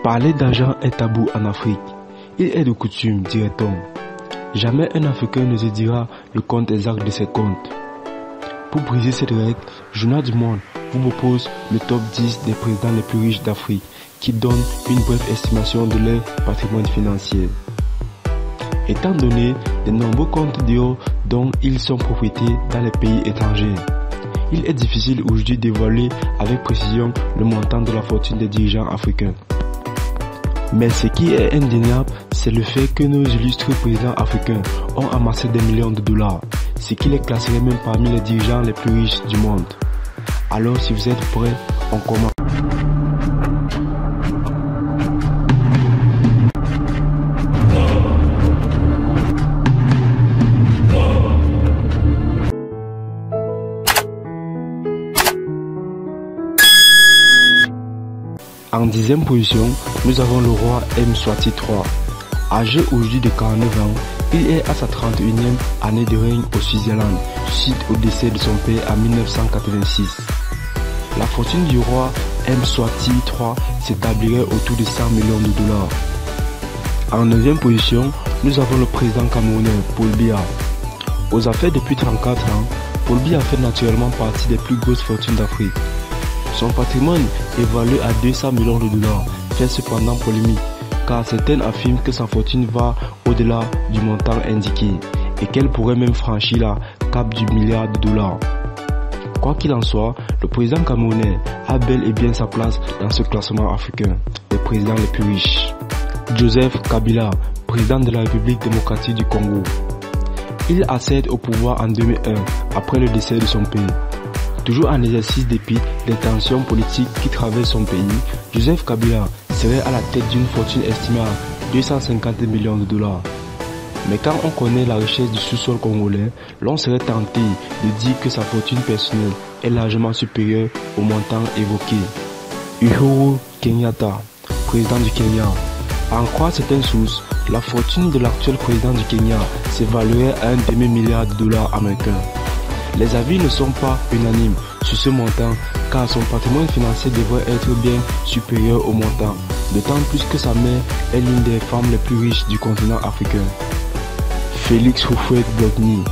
Parler d'argent est tabou en Afrique. Il est de coutume, dirait-on. Jamais un Africain ne se dira le compte exact de ses comptes. Pour briser cette règle, Journal du Monde vous propose le top 10 des présidents les plus riches d'Afrique qui donne une brève estimation de leur patrimoine financier. Étant donné les nombreux comptes d'euros dont ils sont propriétaires dans les pays étrangers, il est difficile aujourd'hui d'évaluer avec précision le montant de la fortune des dirigeants africains. Mais ce qui est indéniable, c'est le fait que nos illustres présidents africains ont amassé des millions de dollars, ce qui les classerait même parmi les dirigeants les plus riches du monde. Alors si vous êtes prêts, on commence. En 10e position, nous avons le roi Mswati III. Âgé aujourd'hui de 49 ans, il est à sa 31e année de règne au Swaziland, suite au décès de son père en 1986. La fortune du roi Mswati III s'établirait autour de 100 millions de dollars. En 9e position, nous avons le président camerounais Paul Biya. Aux affaires depuis 34 ans, Paul Biya fait naturellement partie des plus grosses fortunes d'Afrique. Son patrimoine, évalué à 200 millions de dollars, fait cependant polémique, car certains affirment que sa fortune va au-delà du montant indiqué et qu'elle pourrait même franchir la cape du milliard de dollars. Quoi qu'il en soit, le président camerounais a bel et bien sa place dans ce classement africain des présidents les plus riches. Joseph Kabila, président de la République démocratique du Congo. Il accède au pouvoir en 2001 après le décès de son père. Toujours en exercice dépit des tensions politiques qui traversent son pays, Joseph Kabila serait à la tête d'une fortune estimée à 250 millions de dollars. Mais quand on connaît la richesse du sous-sol congolais, l'on serait tenté de dire que sa fortune personnelle est largement supérieure au montant évoqué. Uhuru Kenyatta, président du Kenya. À en croire certaines sources, la fortune de l'actuel président du Kenya s'évaluerait à un demi-milliard de dollars américains. Les avis ne sont pas unanimes sur ce montant car son patrimoine financier devrait être bien supérieur au montant, d'autant plus que sa mère est l'une des femmes les plus riches du continent africain. Félix Houphouët-Boigny.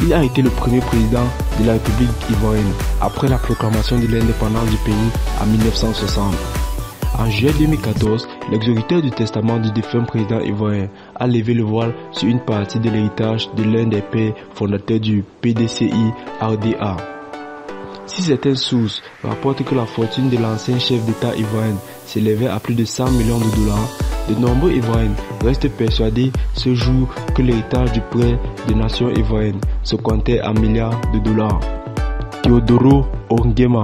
Il a été le premier président de la République ivoirienne après la proclamation de l'indépendance du pays en 1960. En juillet 2014, l'exécuteur du testament du défunt président ivoirien a levé le voile sur une partie de l'héritage de l'un des pères fondateurs du PDCI-RDA. Si certaines sources rapportent que la fortune de l'ancien chef d'État ivoirien s'élevait à plus de 100 millions de dollars, de nombreux Ivoiriens restent persuadés ce jour que l'héritage du prêtre des nations ivoiriennes se comptait en milliards de dollars. Teodoro Obiang.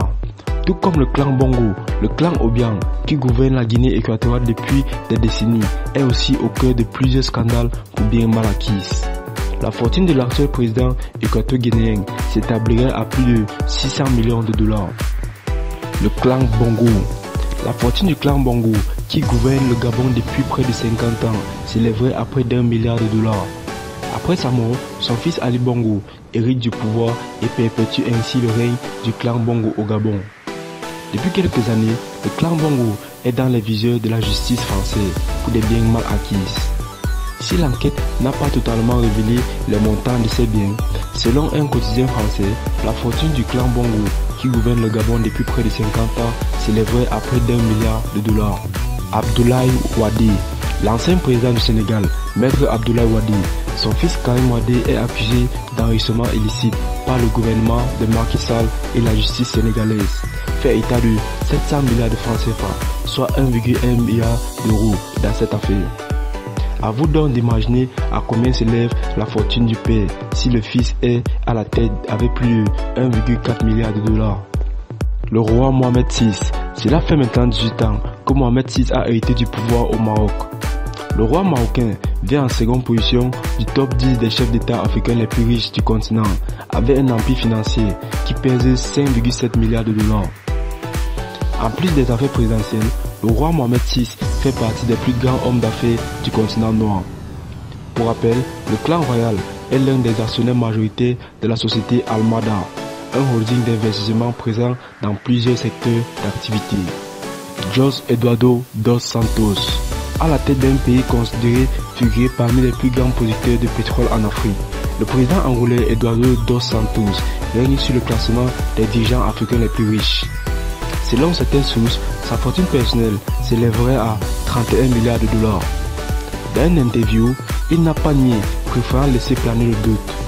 Tout comme le clan Bongo, le clan Obiang, qui gouverne la Guinée équatoriale depuis des décennies, est aussi au cœur de plusieurs scandales pour bien mal acquis. La fortune de l'actuel président équato-guinéen s'établirait à plus de 600 millions de dollars. Le clan Bongo. La fortune du clan Bongo, qui gouverne le Gabon depuis près de 50 ans, s'élèverait à près d'1 milliard de dollars. Après sa mort, son fils Ali Bongo hérite du pouvoir et perpétue ainsi le règne du clan Bongo au Gabon. Depuis quelques années, le clan Bongo est dans les viseurs de la justice française pour des biens mal acquis. Si l'enquête n'a pas totalement révélé les montants de ces biens, selon un quotidien français, la fortune du clan Bongo, qui gouverne le Gabon depuis près de 50 ans, s'élèverait à près d'1 milliard de dollars. Abdoulaye Wade, l'ancien président du Sénégal, Maître Abdoulaye Wade, son fils Karim Wade est accusé d'enrichissement illicite par le gouvernement de Macky Sall et la justice sénégalaise. Fait état de 700 milliards de francs CFA, soit 1,1 milliard d'euros dans cette affaire. A vous donc d'imaginer à combien s'élève la fortune du père si le fils est à la tête avec plus de 1,4 milliard de dollars. Le roi Mohamed VI. Cela fait maintenant 18 ans que Mohamed VI a hérité du pouvoir au Maroc. Le roi marocain vient en seconde position du top 10 des chefs d'État africains les plus riches du continent, avec un empire financier qui pèse 5,7 milliards de dollars. En plus des affaires présidentielles, le roi Mohamed VI fait partie des plus grands hommes d'affaires du continent noir. Pour rappel, le clan royal est l'un des actionnaires majoritaires de la société Almada, un holding d'investissement présent dans plusieurs secteurs d'activité. José Eduardo dos Santos, à la tête d'un pays considéré figurer parmi les plus grands producteurs de pétrole en Afrique. Le président angolais Eduardo dos Santos règne sur le classement des dirigeants africains les plus riches. Selon certaines sources, sa fortune personnelle s'élèverait à 31 milliards de dollars. Dans une interview, il n'a pas nié, préférant laisser planer le doute.